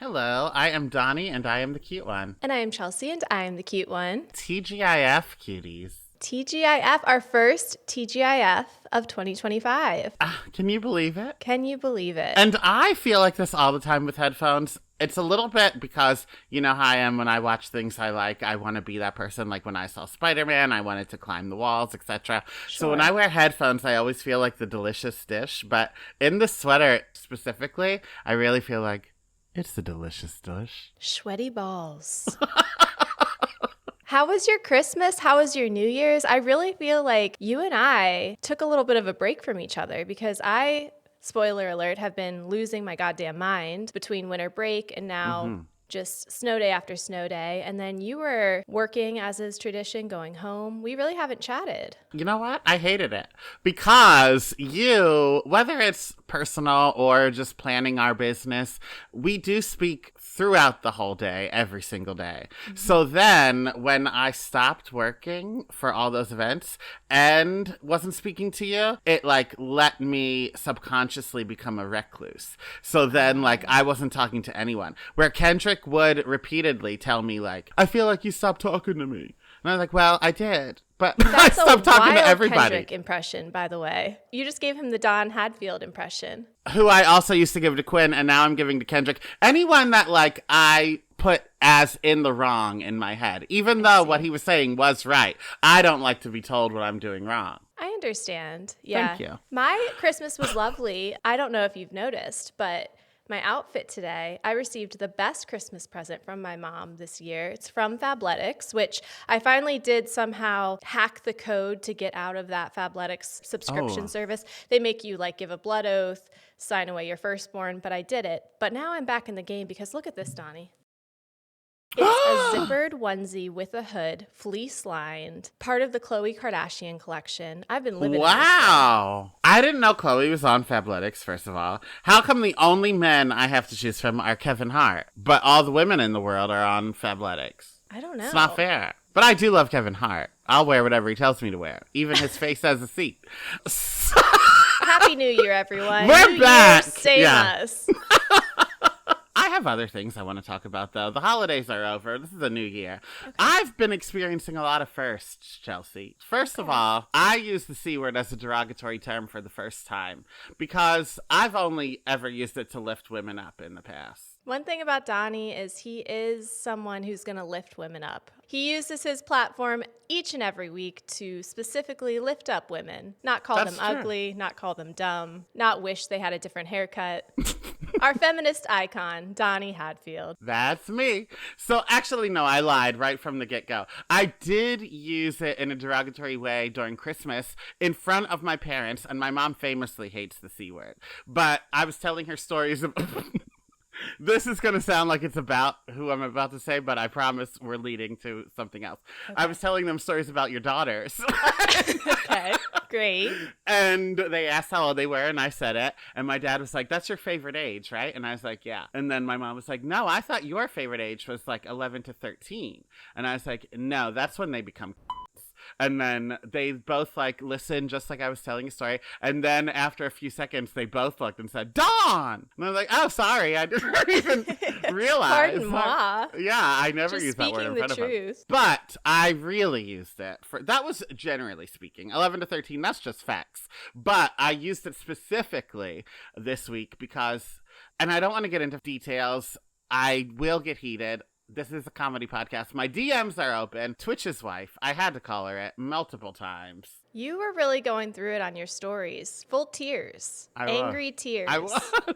Hello, I am Donnie, and I am the cute one. And I am Chelsea, and I am the cute one. TGIF, cuties. TGIF, our first TGIF of 2025. Can you believe it? Can you believe it? And I feel like this all the time with headphones. It's a little bit because you know how I am when I watch things I like. I want to be that person. Like when I saw Spider-Man, I wanted to climb the walls, etc. Sure. So when I wear headphones, I always feel like the delicious dish. But in the sweater specifically, I really feel like it's the delicious dish. Sweaty balls. How was your Christmas? How was your New Year's? I really feel like you and I took a little bit of a break from each other because I, spoiler alert, have been losing my goddamn mind between winter break and now just snow day after snow day. And then you were working, as is tradition, going home. We really haven't chatted. You know what? I hated it because you, whether it's personal or just planning our business, we do speak throughout the whole day, every single day. So then when I stopped working for all those events and wasn't speaking to you, it like let me subconsciously become a recluse. So then like I wasn't talking to anyone. Where Kendrick would repeatedly tell me like, I feel like you stopped talking to me. And I was like, well, I did. But I stopped talking to everybody. That's a wild Kendrick impression, by the way. You just gave him the Don Hadfield impression. Who I also used to give to Quinn, and now I'm giving to Kendrick. Anyone that, like, I put as in the wrong in my head. Even though what he was saying was right. I don't like to be told what I'm doing wrong. I understand. Yeah. Thank you. My Christmas was lovely. I don't know if you've noticed, but my outfit today, I received the best Christmas present from my mom this year. It's from Fabletics, which I finally did somehow hack the code to get out of that Fabletics subscription service. They make you like give a blood oath, sign away your firstborn, but I did it. But now I'm back in the game because look at this, Donnie. It's a zippered onesie with a hood, fleece-lined, part of the Khloe Kardashian collection. I've been living Wow. I didn't know Khloe was on Fabletics, first of all. How come the only men I have to choose from are Kevin Hart, but all the women in the world are on Fabletics? I don't know. It's not fair. But I do love Kevin Hart. I'll wear whatever he tells me to wear. Even his face has a seat. Happy New Year, everyone. We're New back. Year, same us. I have other things I want to talk about, though. The holidays are over. This is a new year. Okay. I've been experiencing a lot of firsts, Chelsea. First of all, I use the C word as a derogatory term for the first time because I've only ever used it to lift women up in the past. One thing about Donnie is he is someone who's going to lift women up. He uses his platform each and every week to specifically lift up women, not call them ugly, not call them dumb, not wish they had a different haircut. Our feminist icon, Donnie Hadfield. That's me. So actually, no, I lied right from the get-go. I did use it in a derogatory way during Christmas in front of my parents, and my mom famously hates the C word. But I was telling her stories of... This is going to sound like it's about who I'm about to say, but I promise we're leading to something else. Okay. I was telling them stories about your daughters. Okay, great. And they asked how old they were, and I said it. And my dad was like, that's your favorite age, right? And I was like, yeah. And then my mom was like, no, I thought your favorite age was like 11 to 13. And I was like, no, that's when they become... And then they both, like, listened just like I was telling a story. And then after a few seconds, they both looked and said, Dawn! And I was like, oh, sorry. I didn't even realize. Pardon moi. Yeah, I never used that word in front of them. But I really used it. That was generally speaking. 11 to 13, that's just facts. But I used it specifically this week because, and I don't want to get into details. I will get heated. This is a comedy podcast. My DMs are open. Twitch's wife, I had to call her it multiple times. You were really going through it on your stories. Full tears. Angry tears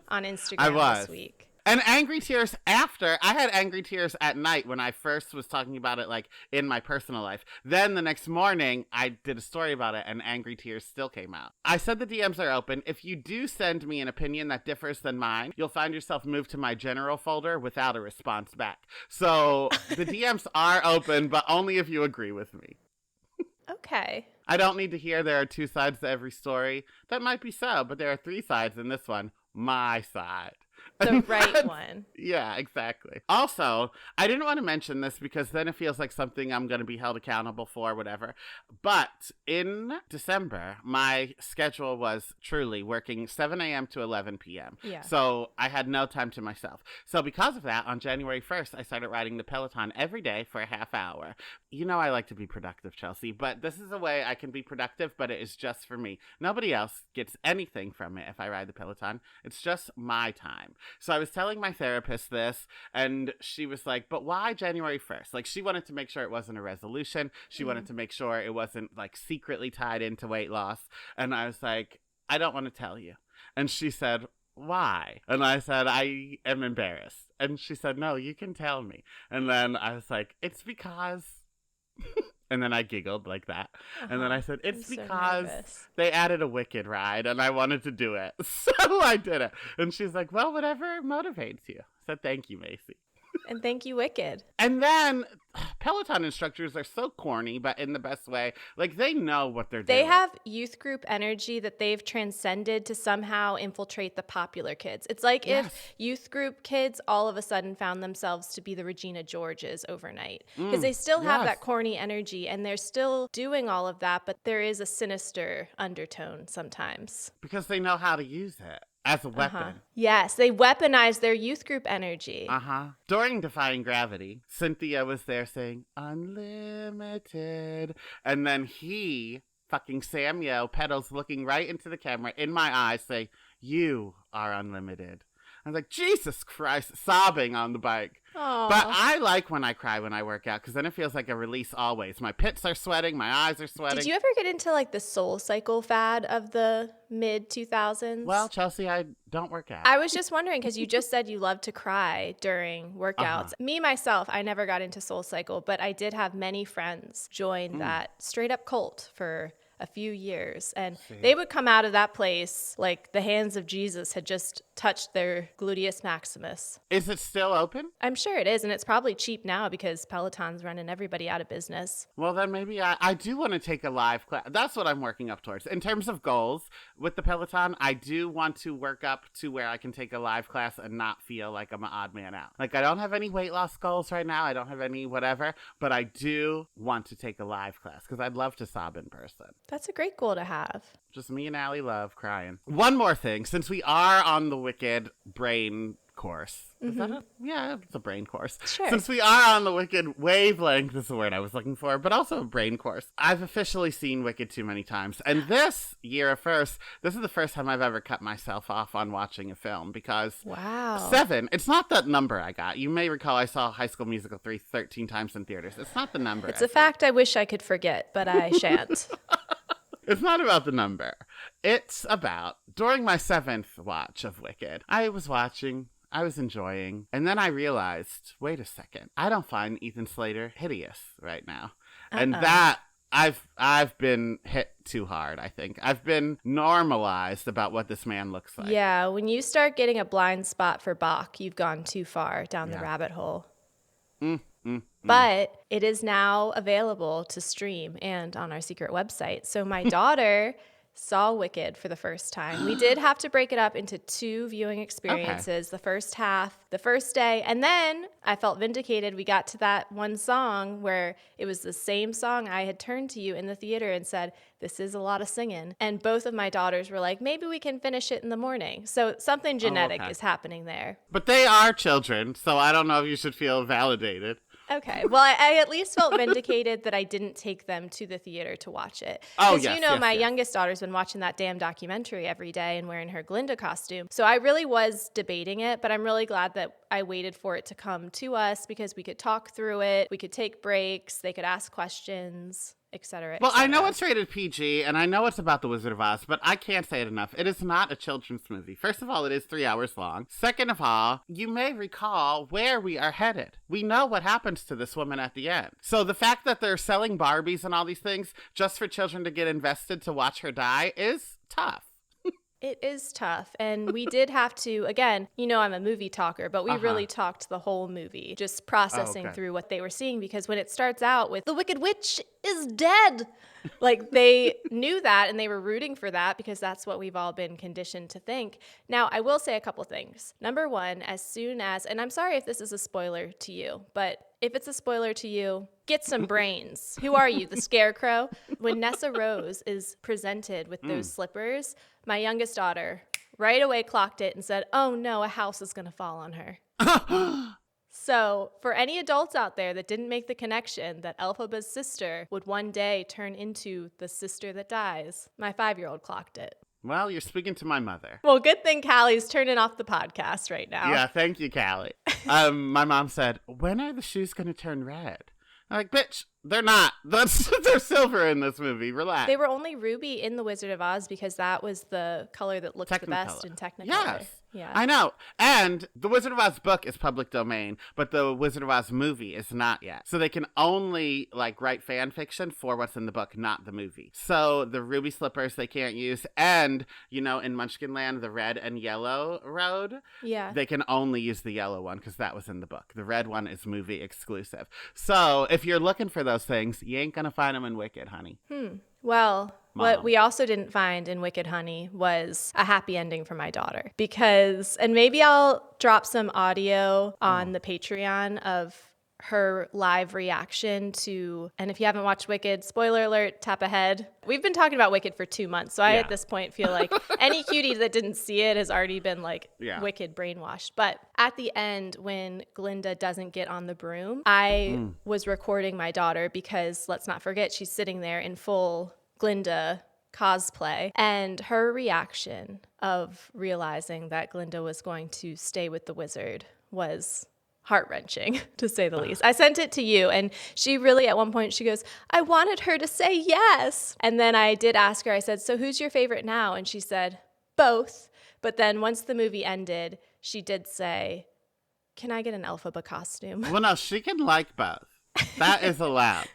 on Instagram this week. And angry tears after. I had angry tears at night when I first was talking about it, like, in my personal life. Then the next morning, I did a story about it, and angry tears still came out. I said the DMs are open. If you do send me an opinion that differs than mine, you'll find yourself moved to my general folder without a response back. So the DMs are open, but only if you agree with me. Okay. I don't need to hear there are two sides to every story. That might be so, but there are three sides in this one. My side. The right one. Yeah, exactly. Also, I didn't want to mention this because then it feels like something I'm going to be held accountable for, whatever. But in December, my schedule was truly working 7 a.m. to 11 p.m. Yeah. So I had no time to myself. So because of that, on January 1st, I started riding the Peloton every day for a half hour. You know I like to be productive, Chelsea, but this is a way I can be productive, but it is just for me. Nobody else gets anything from it if I ride the Peloton. It's just my time. So I was telling my therapist this, and she was like, but why January 1st? Like, she wanted to make sure it wasn't a resolution. She wanted to make sure it wasn't, like, secretly tied into weight loss. And I was like, I don't want to tell you. And she said, why? And I said, I am embarrassed. And she said, no, you can tell me. And then I was like, it's because... And then I giggled like that. And then I said, it's because they added a Wicked ride and I wanted to do it. So I did it. And she's like, well, whatever motivates you. I said, thank you, Macy. And thank you, Wicked. And then Peloton instructors are so corny, but in the best way. Like, they know what they're doing. They have youth group energy that they've transcended to somehow infiltrate the popular kids. It's like if youth group kids all of a sudden found themselves to be the Regina Georges overnight. Because they still have that corny energy, and they're still doing all of that, but there is a sinister undertone sometimes. Because they know how to use it. As a weapon. Yes, they weaponize their youth group energy. During Defying Gravity, Cynthia was there saying, unlimited. And then he, fucking Samuel, pedals looking right into the camera in my eyes saying, you are unlimited. I was like, Jesus Christ, sobbing on the bike. Aww. But I like when I cry when I work out because then it feels like a release always. My pits are sweating. My eyes are sweating. Did you ever get into like the Soul Cycle fad of the mid-2000s? Well, Chelsea, I don't work out. I was just wondering because you just said you love to cry during workouts. Me, myself, I never got into Soul Cycle, but I did have many friends join that straight up cult for a few years, and they would come out of that place like the hands of Jesus had just touched their gluteus maximus. Is it still open? I'm sure it is, and it's probably cheap now because Peloton's running everybody out of business. Well, then maybe I do want to take a live class. That's what I'm working up towards. In terms of goals with the Peloton, I do want to work up to where I can take a live class and not feel like I'm an odd man out. Like, I don't have any weight loss goals right now. I don't have any whatever, but I do want to take a live class because I'd love to sob in person. That's a great goal to have. Just me and Allie Love crying. One more thing, since we are on the Wicked brain course. Is that it? Yeah, it's a brain course. Sure. Since we are on the Wicked wavelength is the word I was looking for, but also a brain course. I've officially seen Wicked too many times. And this year first, this is the first time I've ever cut myself off on watching a film because 7, it's not that number I got. You may recall I saw High School Musical 3 13 times in theaters. It's not the number. It's a fact I wish I could forget, but I shan't. It's not about the number. It's about, during my 7th watch of Wicked, I was watching, I was enjoying, and then I realized, wait a second, I don't find Ethan Slater hideous right now. And that, I've been hit too hard, I think. I've been normalized about what this man looks like. Yeah, when you start getting a blind spot for Bach, you've gone too far down the rabbit hole. But it is now available to stream and on our secret website. So my daughter saw Wicked for the first time. We did have to break it up into 2 viewing experiences. Okay. The first half, the first day, and then I felt vindicated. We got to that one song where it was the same song I had turned to you in the theater and said, this is a lot of singing. And both of my daughters were like, maybe we can finish it in the morning. So something genetic is happening there. But they are children, so I don't know if you should feel validated. Okay. Well, I at least felt vindicated that I didn't take them to the theater to watch it. Because, my youngest daughter's been watching that damn documentary every day and wearing her Glinda costume. So I really was debating it, but I'm really glad that I waited for it to come to us because we could talk through it. We could take breaks. They could ask questions, et cetera. Well, I know it's rated PG, and I know it's about the Wizard of Oz, but I can't say it enough. It is not a children's movie. First of all, it is 3 hours long. Second of all, you may recall where we are headed. We know what happens to this woman at the end. So the fact that they're selling Barbies and all these things just for children to get invested to watch her die is tough. It is tough. And we did have to, again, I'm a movie talker, but we really talked the whole movie, just processing through what they were seeing. Because when it starts out with the Wicked Witch is dead, like they knew that and they were rooting for that because that's what we've all been conditioned to think. Now, I will say a couple things. Number one, as soon as, and I'm sorry if this is a spoiler to you, but if it's a spoiler to you, get some brains. Who are you, the Scarecrow? When Nessa Rose is presented with those slippers, my youngest daughter right away clocked it and said, oh no, a house is going to fall on her. So for any adults out there that didn't make the connection that Elphaba's sister would one day turn into the sister that dies, my 5-year-old clocked it. Well, you're speaking to my mother. Well, good thing Callie's turning off the podcast right now. Yeah, thank you, Callie. My mom said, when are the shoes going to turn red? I'm like, bitch, they're not. They're silver in this movie. Relax. They were only ruby in The Wizard of Oz because that was the color that looked the best in Technicolor. Yes. Yeah. I know. And the Wizard of Oz book is public domain, but the Wizard of Oz movie is not yet. So they can only write fan fiction for what's in the book, not the movie. So the ruby slippers they can't use. And, in Munchkinland, the red and yellow road, they can only use the yellow one because that was in the book. The red one is movie exclusive. So if you're looking for those things, you ain't going to find them in Wicked, honey. Well, Mom. What we also didn't find in Wicked Honey was a happy ending for my daughter because, and maybe I'll drop some audio on the Patreon of her live reaction to, and if you haven't watched Wicked, spoiler alert, tap ahead. We've been talking about Wicked for 2 months, so I at this point feel like any cutie that didn't see it has already been Wicked brainwashed. But at the end, when Glinda doesn't get on the broom, I was recording my daughter because let's not forget, she's sitting there in full Glinda cosplay, and her reaction of realizing that Glinda was going to stay with the wizard was heart-wrenching, to say the least. I sent it to you, and she really, at one point, she goes, I wanted her to say yes. And then I did ask her, I said, so who's your favorite now? And she said, both. But then once the movie ended, she did say, can I get an Elphaba costume? Well, no, she can like both. That is allowed.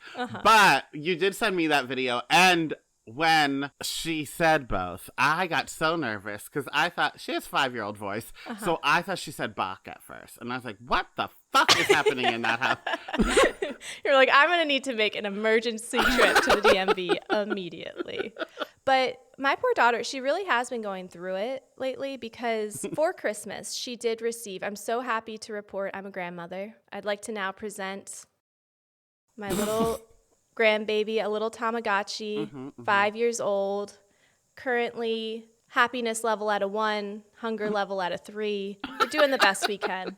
But you did send me that video, and when she said both, I got so nervous because I thought she has 5-year-old voice, so I thought she said Bach at first, and I was like, "What the fuck is happening in that house?" You're like, I'm gonna need to make an emergency trip to the DMV immediately. But my poor daughter, she really has been going through it lately because for Christmas she did receive. I'm so happy to report I'm a grandmother. I'd like to now present my little grandbaby, a little Tamagotchi, 5 years old, currently happiness level at a 1, hunger level at a 3. We're doing the best we can.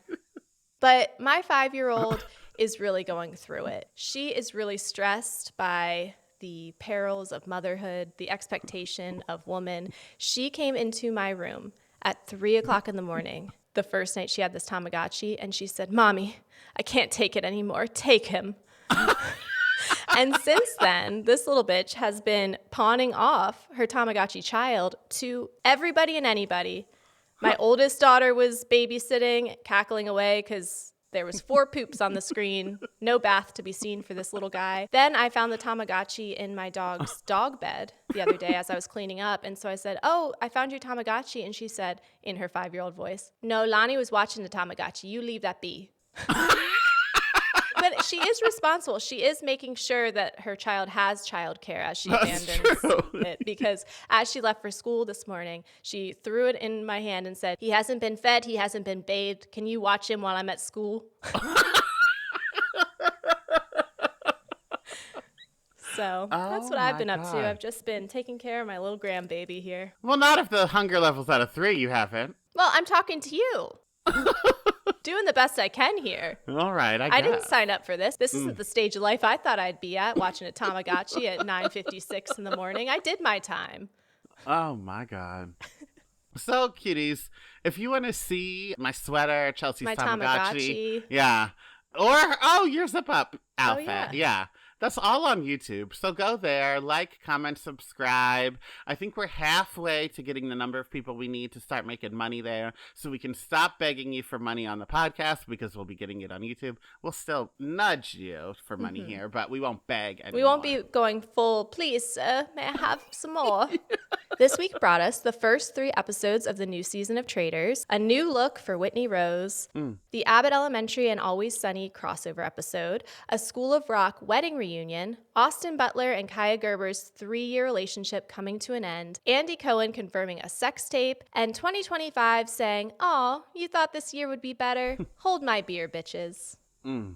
But my 5-year-old is really going through it. She is really stressed by the perils of motherhood, the expectation of woman. She came into my room at 3 o'clock in the morning, the first night she had this Tamagotchi, and she said, Mommy, I can't take it anymore. Take him. And since then, this little bitch has been pawning off her Tamagotchi child to everybody and anybody. My oldest daughter was babysitting, cackling away because there was 4 poops on the screen, no bath to be seen for this little guy. Then I found the Tamagotchi in my dog's dog bed the other day as I was cleaning up. And so I said, oh, I found your Tamagotchi. And she said, in her 5-year-old voice, no, Lonnie was watching the Tamagotchi. You leave that be. But she is responsible. She is making sure that her child has childcare as she abandons it. Because as she left for school this morning, she threw it in my hand and said, he hasn't been fed, he hasn't been bathed. Can you watch him while I'm at school? So that's what I've been up to. I've just been taking care of my little grandbaby here. Well, not if the hunger level's at a 3, you haven't. Well, I'm talking to you. Doing the best I can here. All right, I guess. I didn't sign up for this. This isn't the stage of life I thought I'd be at, watching a Tamagotchi at 9:56 in the morning. I did my time. Oh, my God. So, cuties, if you want to see my sweater, Chelsea's My Tamagotchi. Yeah. Or, your zip-up outfit. Oh, yeah. That's all on YouTube. So go there, like, comment, subscribe. I think we're halfway to getting the number of people we need to start making money there so we can stop begging you for money on the podcast because we'll be getting it on YouTube. We'll still nudge you for money here, but we won't beg anymore. We won't be going full, please, sir, may I have some more? This week brought us the first 3 episodes of the new season of Traitors, a new look for Whitney Rose, the Abbott Elementary and Always Sunny crossover episode, a School of Rock wedding reunion, Austin Butler and Kaya Gerber's 3-year relationship coming to an end, Andy Cohen confirming a sex tape, and 2025 saying, "Aw, you thought this year would be better? Hold my beer, bitches."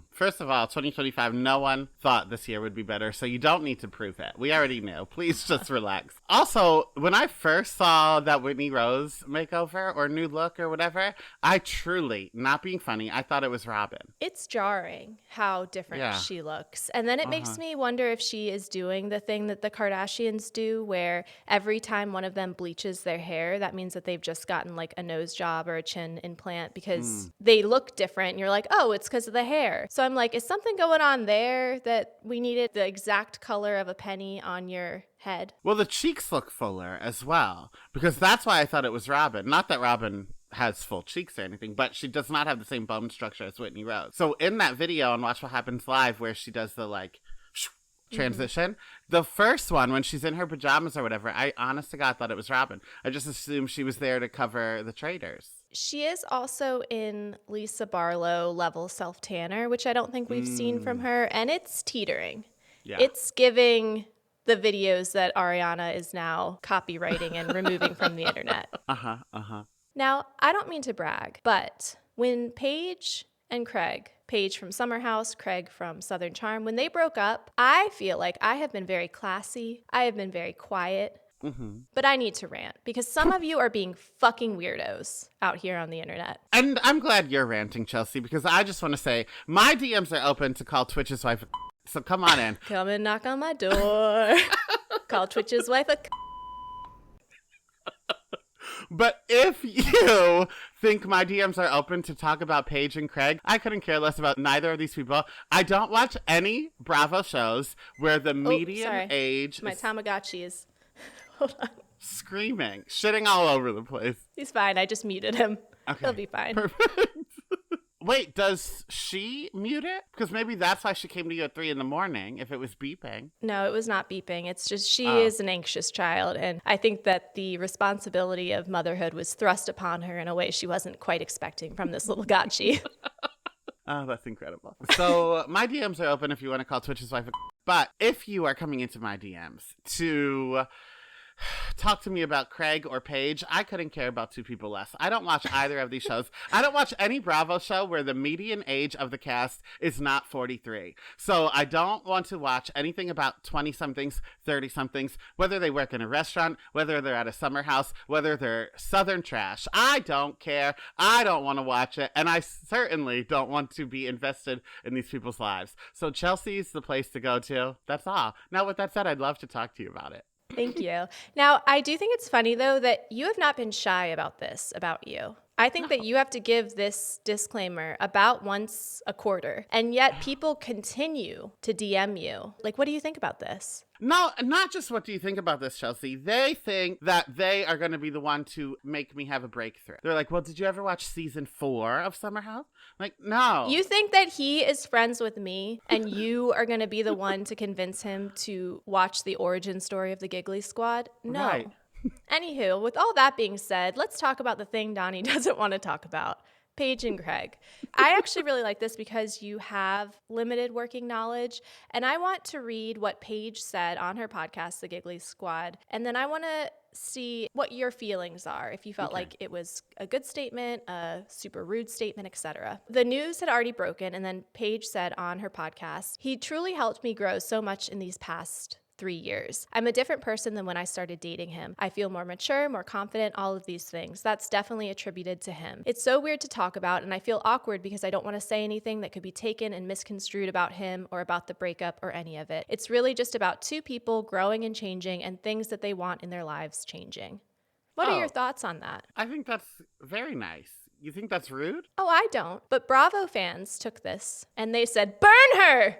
First of all, 2025, no one thought this year would be better, so you don't need to prove it. We already knew. Please just relax. Also, when I first saw that Whitney Rose makeover or new look or whatever, I truly, not being funny, I thought it was Robin. It's jarring how different she looks. And then it makes me wonder if she is doing the thing that the Kardashians do, where every time one of them bleaches their hair, that means that they've just gotten like a nose job or a chin implant because they look different. And you're like, oh, it's because of the hair. So I'm like, is something going on there that we needed the exact color of a penny on your head? Well, the cheeks look fuller as well, because that's why I thought it was Robin. Not that Robin has full cheeks or anything, but she does not have the same bone structure as Whitney Rose. So in that video on Watch What Happens Live, where she does the like transition, the first one when she's in her pajamas or whatever, I honest to God thought it was Robin. I just assumed she was there to cover the Traitors. She is also in Lisa Barlow level self-tanner, which I don't think we've seen from her, and it's teetering. Yeah. It's giving the videos that Ariana is now copywriting and removing from the internet. Now, I don't mean to brag, but when Paige and Craig, Paige from Summer House, Craig from Southern Charm, when they broke up, I feel like I have been very classy. I have been very quiet. But I need to rant because some of you are being fucking weirdos out here on the internet. And I'm glad you're ranting, Chelsea, because I just want to say my DMs are open to call Twitch's wife. So come on in. Come and knock on my door. Call Twitch's wife a. But if you think my DMs are open to talk about Paige and Craig, I couldn't care less about neither of these people. I don't watch any Bravo shows where the median age My Tamagotchi is... Hold on. Screaming, shitting all over the place. He's fine. I just muted him. Okay. He'll be fine. Perfect. Wait, does she mute it? Because maybe that's why she came to you at 3 a.m. if it was beeping. No, it was not beeping. It's just she is an anxious child. And I think that the responsibility of motherhood was thrust upon her in a way she wasn't quite expecting from this little gotchi. Oh, that's incredible. So my DMs are open if you want to call Twitch's wife. But if you are coming into my DMs to talk to me about Craig or Paige, I couldn't care about two people less. I don't watch either of these shows. I don't watch any Bravo show where the median age of the cast is not 43. So I don't want to watch anything about 20-somethings, 30-somethings, whether they work in a restaurant, whether they're at a summer house, whether they're Southern trash. I don't care. I don't want to watch it. And I certainly don't want to be invested in these people's lives. So Chelsea's the place to go to. That's all. Now, with that said, I'd love to talk to you about it. Thank you. Now, I do think it's funny, though, that you have not been shy about this, about you. I think that you have to give this disclaimer about once a quarter, and yet people continue to DM you. Like, what do you think about this? No, not just what do you think about this, Chelsea. They think that they are going to be the one to make me have a breakthrough. They're like, well, did you ever watch season 4 of Summer House? I'm like, no. You think that he is friends with me and you are going to be the one to convince him to watch the origin story of the Giggly Squad? No. Right. Anywho, with all that being said, let's talk about the thing Donnie doesn't want to talk about. Paige and Craig. I actually really like this because you have limited working knowledge, and I want to read what Paige said on her podcast, The Giggly Squad, and then I want to see what your feelings are, if you felt like it was a good statement, a super rude statement, etc. The news had already broken, and then Paige said on her podcast, "He truly helped me grow so much in these past 3 years. I'm a different person than when I started dating him. I feel more mature, more confident, all of these things. That's definitely attributed to him. It's so weird to talk about, and I feel awkward because I don't want to say anything that could be taken and misconstrued about him or about the breakup or any of it. It's really just about two people growing and changing and things that they want in their lives changing." What are your thoughts on that? I think that's very nice. You think that's rude? Oh, I don't. But Bravo fans took this and they said, "Burn her!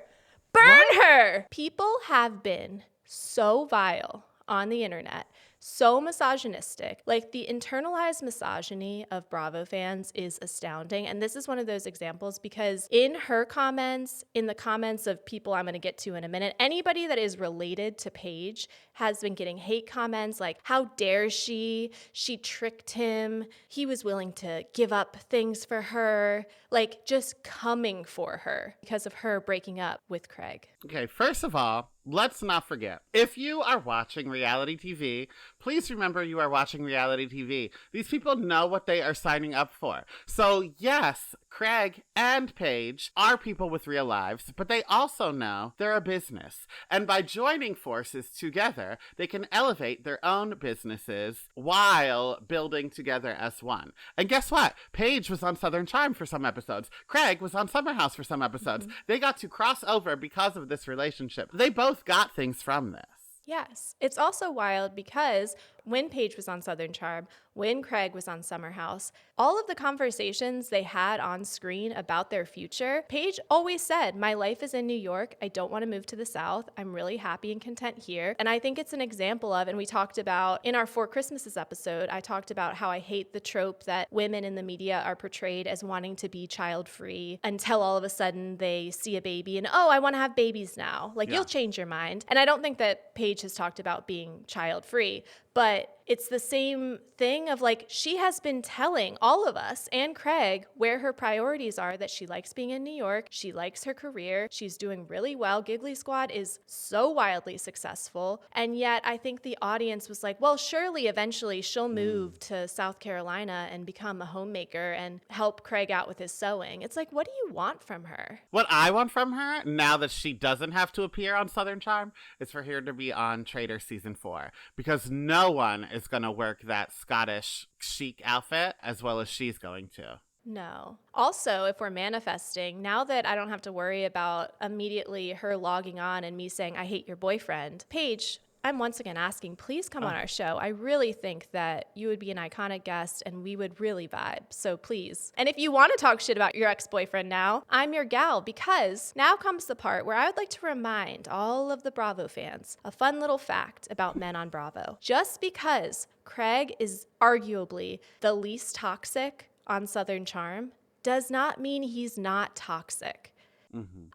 Burn her!" People have been so vile on the internet so misogynistic. Like, the internalized misogyny of Bravo fans is astounding. And this is one of those examples because in her comments, in the comments of people I'm going to get to in a minute, anybody that is related to Paige has been getting hate comments like, how dare she? She tricked him. He was willing to give up things for her. Like, just coming for her because of her breaking up with Craig. Okay, first of all, let's not forget, if you are watching reality TV, please remember you are watching reality TV. These people know what they are signing up for. So yes, Craig and Paige are people with real lives, but they also know they're a business. And by joining forces together, they can elevate their own businesses while building together as one. And guess what? Paige was on Southern Charm for some episodes. Craig was on Summer House for some episodes. They got to cross over because of this relationship. They both got things from this. Yes. It's also wild because when Paige was on Southern Charm, when Craig was on Summer House, all of the conversations they had on screen about their future, Paige always said, my life is in New York. I don't want to move to the South. I'm really happy and content here. And I think it's an example of, and we talked about in our Four Christmases episode, I talked about how I hate the trope that women in the media are portrayed as wanting to be child-free until all of a sudden they see a baby and, oh, I want to have babies now. Like, you'll change your mind. And I don't think that Paige has talked about being child-free, but it's the same thing of like, she has been telling all of us and Craig where her priorities are, that she likes being in New York. She likes her career. She's doing really well. Giggly Squad is so wildly successful. And yet I think the audience was like, well, surely eventually she'll move to South Carolina and become a homemaker and help Craig out with his sewing. It's like, what do you want from her? What I want from her, now that she doesn't have to appear on Southern Charm, is for her to be on Trader Season 4. Because no one is going to work that Scottish chic outfit as well as she's going to. No. Also, if we're manifesting, now that I don't have to worry about immediately her logging on and me saying, I hate your boyfriend, Paige, I'm once again asking, please come on our show. I really think that you would be an iconic guest and we would really vibe. So please. And if you want to talk shit about your ex-boyfriend now, I'm your gal, because now comes the part where I would like to remind all of the Bravo fans a fun little fact about men on Bravo. Just because Craig is arguably the least toxic on Southern Charm does not mean he's not toxic.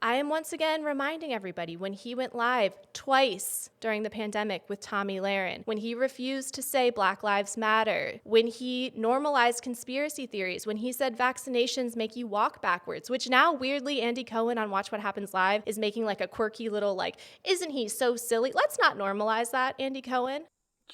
I am once again reminding everybody, when he went live twice during the pandemic with Tommy Lahren, when he refused to say Black Lives Matter, when he normalized conspiracy theories, when he said vaccinations make you walk backwards, which now weirdly Andy Cohen on Watch What Happens Live is making like a quirky little like, isn't he so silly? Let's not normalize that, Andy Cohen.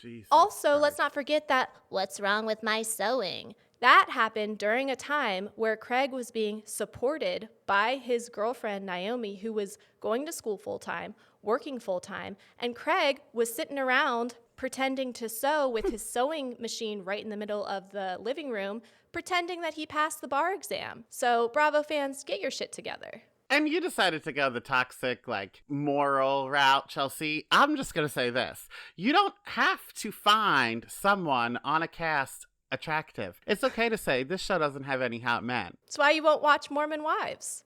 Jesus Also, Christ. let's not forget that what's wrong with my sewing? That happened during a time where Craig was being supported by his girlfriend, Naomi, who was going to school full-time, working full-time, and Craig was sitting around pretending to sew with his sewing machine right in the middle of the living room, pretending that he passed the bar exam. So, Bravo fans, get your shit together. And you decided to go the toxic, like, moral route, Chelsea. I'm just going to say this. You don't have to find someone on a cast attractive. It's okay to say this show doesn't have any hot men. That's why you won't watch Mormon Wives.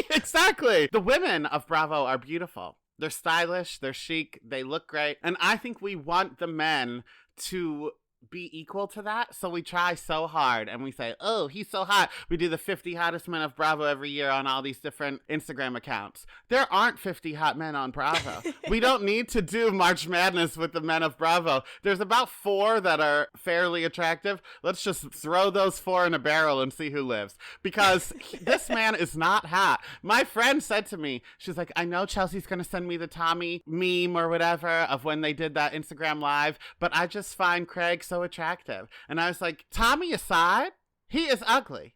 Exactly. The women of Bravo are beautiful. They're stylish, they're chic, they look great. And I think we want the men to be equal to that. So we try so hard and we say, oh, he's so hot. We do the 50 hottest men of Bravo every year on all these different Instagram accounts. There aren't 50 hot men on Bravo. We don't need to do March Madness with the men of Bravo. There's about 4 that are fairly attractive. Let's just throw those 4 in a barrel and see who lives. Because this man is not hot. My friend said to me, she's like, I know Chelsea's going to send me the Tommy meme or whatever of when they did that Instagram live, but I just find Craig so attractive. And I was like, Tommy aside, he is ugly.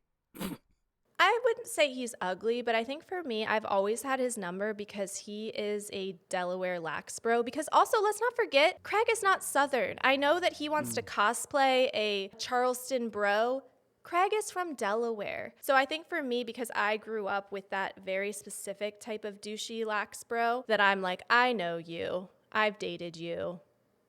I wouldn't say he's ugly, but I think for me, I've always had his number because he is a Delaware lax bro. Because also, let's not forget, Craig is not Southern. I know that he wants to cosplay a Charleston bro. Craig is from Delaware. So I think for me, because I grew up with that very specific type of douchey lax bro, that I'm like, I know you. I've dated you.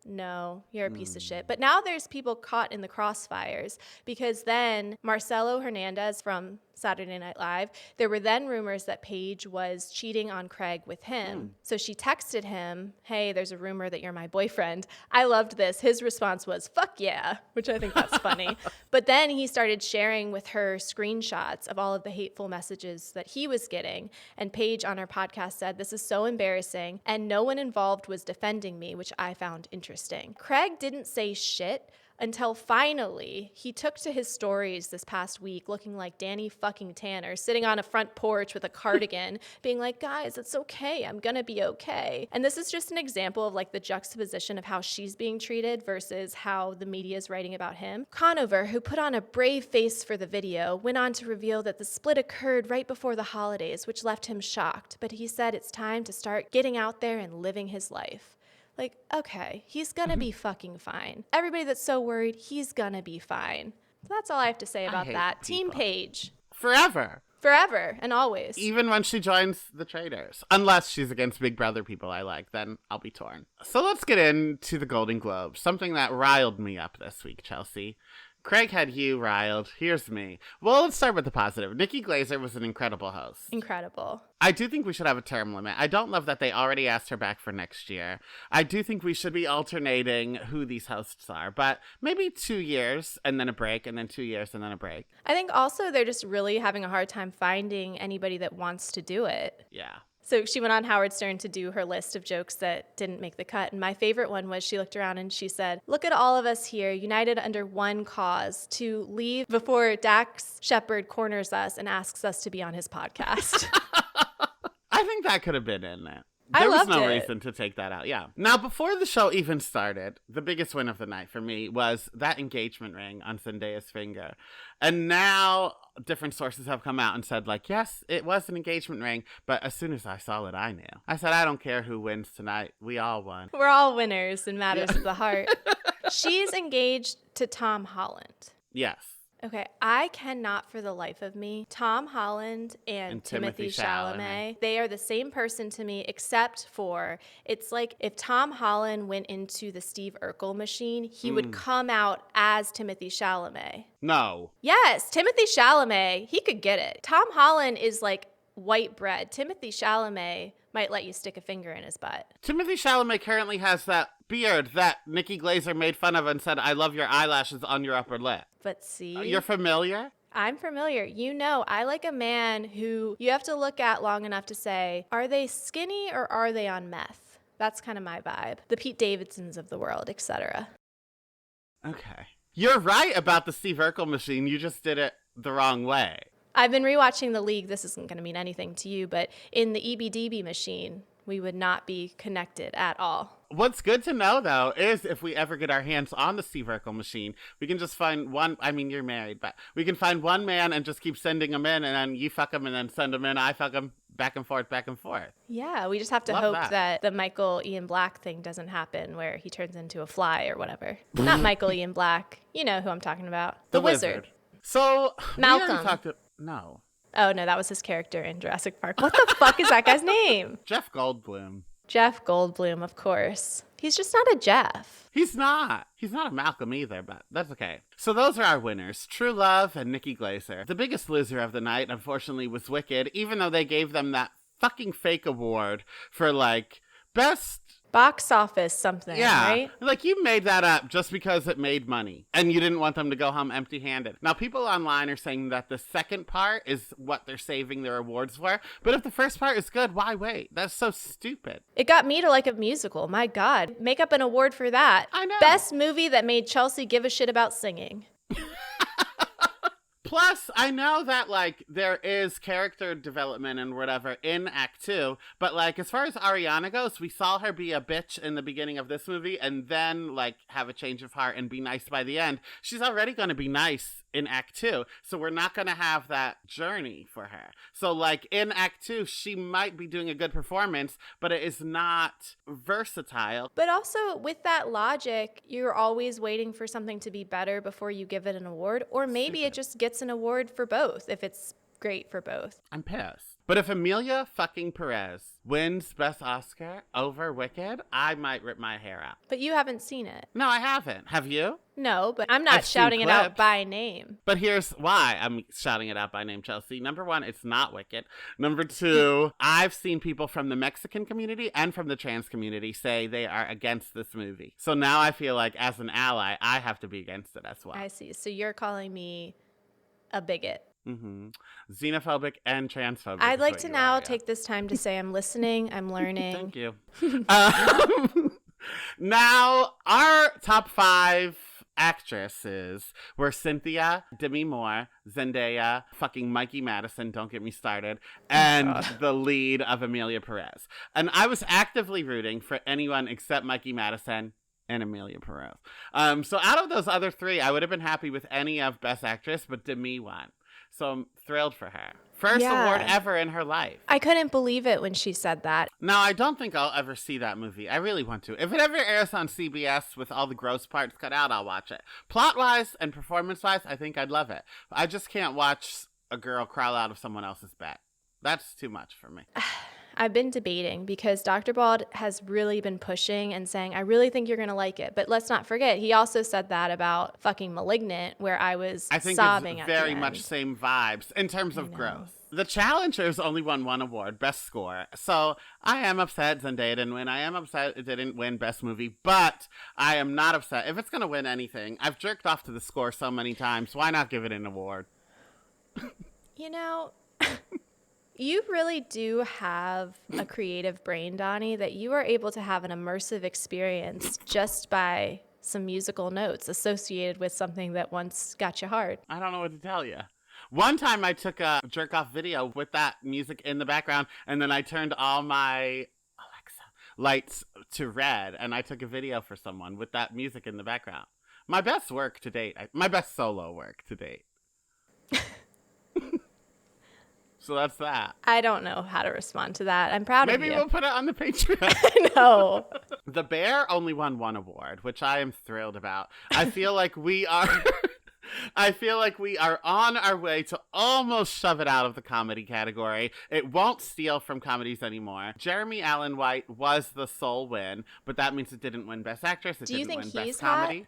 no, you're a piece of shit. But now there's people caught in the crossfires because then Marcelo Hernandez from Saturday Night Live, there were then rumors that Paige was cheating on Craig with him. So she texted him, hey, there's a rumor that you're my boyfriend. I loved this. His response was, fuck yeah, which I think that's funny. But then he started sharing with her screenshots of all of the hateful messages that he was getting. And Paige on her podcast said, this is so embarrassing. And no one involved was defending me, which I found interesting. Craig didn't say shit until finally he took to his stories this past week looking like Danny fucking Tanner, sitting on a front porch with a cardigan, being like, guys, it's okay. I'm gonna be okay. And this is just an example of like the juxtaposition of how she's being treated versus how the media is writing about him. Conover, who put on a brave face for the video, went on to reveal that the split occurred right before the holidays, which left him shocked. But he said it's time to start getting out there and living his life. Like, okay, he's gonna be fucking fine. Everybody that's so worried, he's gonna be fine. So that's all I have to say about that. Team Paige. Forever. Forever and always. Even when she joins the Traitors. Unless she's against Big Brother people I like, then I'll be torn. So let's get into the Golden Globes. Something that riled me up this week, Chelsea. Craig had you riled. Here's me. Well, let's start with the positive. Nikki Glaser was an incredible host. Incredible. I do think we should have a term limit. I don't love that they already asked her back for next year. I do think we should be alternating who these hosts are, but maybe 2 years and then a break, and then 2 years and then a break. I think also they're just really having a hard time finding anybody that wants to do it. Yeah. So she went on Howard Stern to do her list of jokes that didn't make the cut. And my favorite one was she looked around and she said, look at all of us here united under one cause, to leave before Dax Shepard corners us and asks us to be on his podcast. I think that could have been in there. I There was loved no it. reason to take that out, yeah. Now, before the show even started, the biggest win of the night for me was that engagement ring on Zendaya's finger. And now different sources have come out and said, like, yes, it was an engagement ring, but as soon as I saw it, I knew. I said, I don't care who wins tonight. We all won. We're all winners in matters of the heart. She's engaged to Tom Holland. Yes. Okay, I cannot for the life of me. Tom Holland and Timothy Chalamet, they are the same person to me, except for it's like if Tom Holland went into the Steve Urkel machine, he would come out as Timothy Chalamet. No. Yes, Timothy Chalamet, he could get it. Tom Holland is like white bread. Timothy Chalamet might let you stick a finger in his butt. Timothy Chalamet currently has that beard that Nikki Glaser made fun of and said, I love your eyelashes on your upper lip. But see? You're familiar? I'm familiar. You know, I like a man who you have to look at long enough to say, are they skinny or are they on meth? That's kind of my vibe. The Pete Davidsons of the world, etc. Okay. You're right about the Steve Urkel machine. You just did it the wrong way. I've been rewatching The League. This isn't going to mean anything to you, but in the EBDB machine, we would not be connected at all. What's good to know, though, is if we ever get our hands on the Steve Urkel machine, we can just find one. I mean, you're married, but we can find one man and just keep sending them in, and then you fuck them and then send them in. I fuck them back and forth, back and forth. Yeah, we just have to Love hope that the Michael Ian Black thing doesn't happen where he turns into a fly or whatever. Not Michael Ian Black. You know who I'm talking about. The wizard. So, Malcolm. No. Oh, no, that was his character in Jurassic Park. What the fuck is that guy's name? Jeff Goldblum. Jeff Goldblum, of course. He's just not a Jeff. He's not. He's not a Malcolm either, but that's okay. So those are our winners, True Love and Nikki Glaser. The biggest loser of the night, unfortunately, was Wicked, even though they gave them that fucking fake award for, like, best... Box office something, right? Like, you made that up just because it made money, and you didn't want them to go home empty-handed. Now, people online are saying that the second part is what they're saving their awards for, but if the first part is good, why wait? That's so stupid. It got me to like a musical. My God. Make up an award for that. I know. Best movie that made Chelsea give a shit about singing. Plus, I know that, like, there is character development and whatever in Act 2, but, like, as far as Ariana goes, we saw her be a bitch in the beginning of this movie and then, like, have a change of heart and be nice by the end. She's already going to be nice in Act 2, so we're not going to have that journey for her. So, like, in Act 2, she might be doing a good performance, but it is not versatile. But also, with that logic, you're always waiting for something to be better before you give it an award, or maybe it just gets an award for both if it's great for both. I'm pissed. But if Amelia fucking Perez wins Best Oscar over Wicked, I might rip my hair out. But you haven't seen it. No, I haven't. Have you? No, but I'm not I've seen shouting it out clips. by name. But here's why I'm shouting it out by name, Chelsea. Number one, it's not Wicked. Number two, I've seen people from the Mexican community and from the trans community say they are against this movie. So now I feel like as an ally, I have to be against it as well. I see. So you're calling me a bigot. Mm-hmm. Xenophobic and transphobic. I'd like to now take this time to say I'm listening, I'm learning. Thank you. Now, our top 5 actresses were Cynthia, Demi Moore, Zendaya, fucking Mikey Madison, don't get me started, and the lead of Amelia Perez. And I was actively rooting for anyone except Mikey Madison and Amelia Perez. So out of those other 3, I would have been happy with any of Best Actress, but Demi won. So I'm thrilled for her. First award ever in her life. I couldn't believe it when she said that. Now, I don't think I'll ever see that movie. I really want to. If it ever airs on CBS with all the gross parts cut out, I'll watch it. Plot-wise and performance-wise, I think I'd love it. I just can't watch a girl crawl out of someone else's bed. That's too much for me. I've been debating because Dr. Bald has really been pushing and saying, I really think you're going to like it. But let's not forget, he also said that about fucking Malignant, where I was sobbing it's at very the end. much same vibes in terms of growth. The Challengers only won 1 award, Best Score. So I am upset Zendaya didn't win. I am upset it didn't win Best Movie, but I am not upset. If it's going to win anything, I've jerked off to the score so many times. Why not give it an award? You know, you really do have a creative brain, Donnie, that you are able to have an immersive experience just by some musical notes associated with something that once got you hard. I don't know what to tell you. One time I took a jerk-off video with that music in the background, and then I turned all my Alexa lights to red, and I took a video for someone with that music in the background. My best work to date. My best solo work to date. So that's that. I don't know how to respond to that. I'm proud of you. Maybe we'll put it on the Patreon. No. The Bear only won 1 award, which I am thrilled about. I feel like we are on our way to almost shove it out of the comedy category. It won't steal from comedies anymore. Jeremy Allen White was the sole win, but that means it didn't win Best Actress. It didn't win Best Comedy.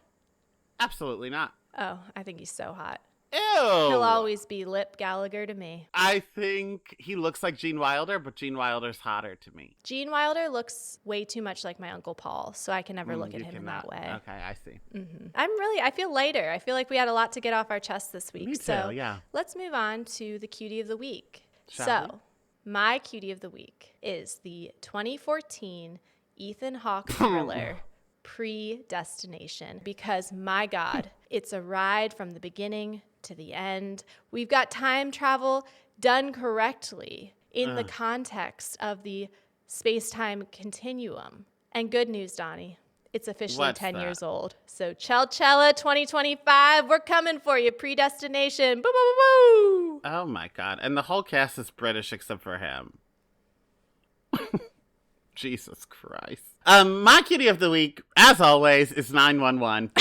Absolutely not. Oh, I think he's so hot. Ew. He'll always be Lip Gallagher to me. I think he looks like Gene Wilder, but Gene Wilder's hotter to me. Gene Wilder looks way too much like my Uncle Paul, so I can never look at him in that way. Okay, I see. Mm-hmm. I feel lighter. I feel like we had a lot to get off our chest this week. Me too, so yeah. Let's move on to the Cutie of the Week. Shall we? My Cutie of the Week is the 2014 Ethan Hawke thriller Predestination, because my God, it's a ride from the beginning to the end. We've got time travel done correctly in the context of the space-time continuum. And good news, Donnie, it's officially 10 years old. So Chelchella 2025, we're coming for you. Predestination. Boo, boo, boo, boo. Oh my God. And the whole cast is British except for him. Jesus Christ. My Cutie of the Week, as always, is 911.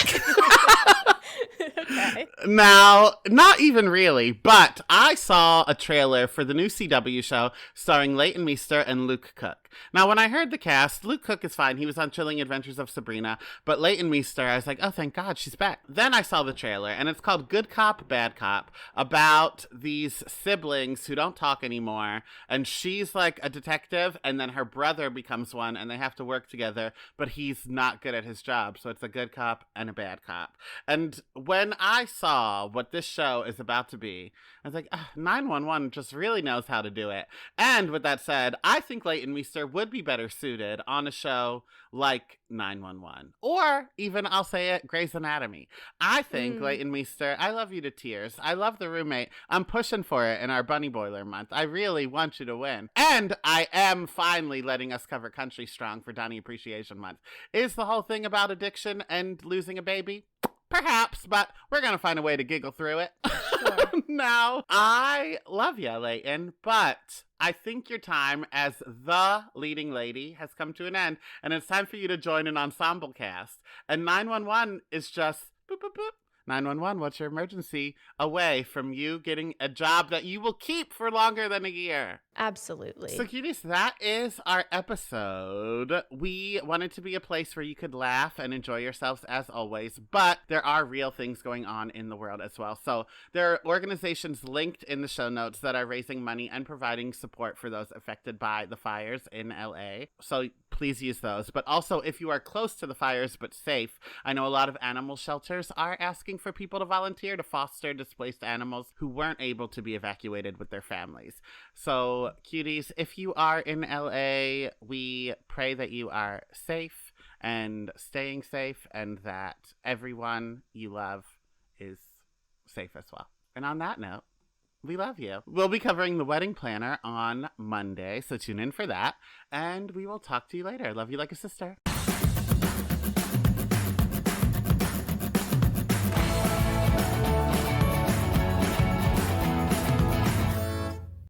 Okay. Now, not even really, but I saw a trailer for the new CW show starring Leighton Meester and Luke Cook. Now, when I heard the cast, Luke Cook is fine. He was on Chilling Adventures of Sabrina. But Leighton Meester, I was like, oh, thank God, she's back. Then I saw the trailer, and it's called Good Cop, Bad Cop, about these siblings who don't talk anymore. And she's like a detective, and then her brother becomes one, and they have to work together, but he's not good at his job. So it's a good cop and a bad cop. And when I saw what this show is about to be, I was like, 911 just really knows how to do it. And with that said, I think Leighton Meester would be better suited on a show like 911. Or even, I'll say it, Grey's Anatomy. I think Leighton Meester, I love you to tears. I love The Roommate. I'm pushing for it in our Bunny Boiler month. I really want you to win. And I am finally letting us cover Country Strong for Donnie Appreciation Month. Is the whole thing about addiction and losing a baby? Perhaps, but we're going to find a way to giggle through it. Sure. Now, I love you, Leighton, but I think your time as the leading lady has come to an end, and it's time for you to join an ensemble cast. And 911 is just boop, boop, boop. 911, what's your emergency? Away from you getting a job that you will keep for longer than a year. Absolutely. So, cuties, that is our episode. We wanted to be a place where you could laugh and enjoy yourselves as always, but there are real things going on in the world as well. So there are organizations linked in the show notes that are raising money and providing support for those affected by the fires in LA. So please use those. But also, if you are close to the fires but safe, I know a lot of animal shelters are asking for people to volunteer to foster displaced animals who weren't able to be evacuated with their families. So, cuties, if you are in LA, we pray that you are safe and staying safe and that everyone you love is safe as well. And on that note, we love you. We'll be covering the wedding planner on Monday, so tune in for that. And we will talk to you later. Love you like a sister.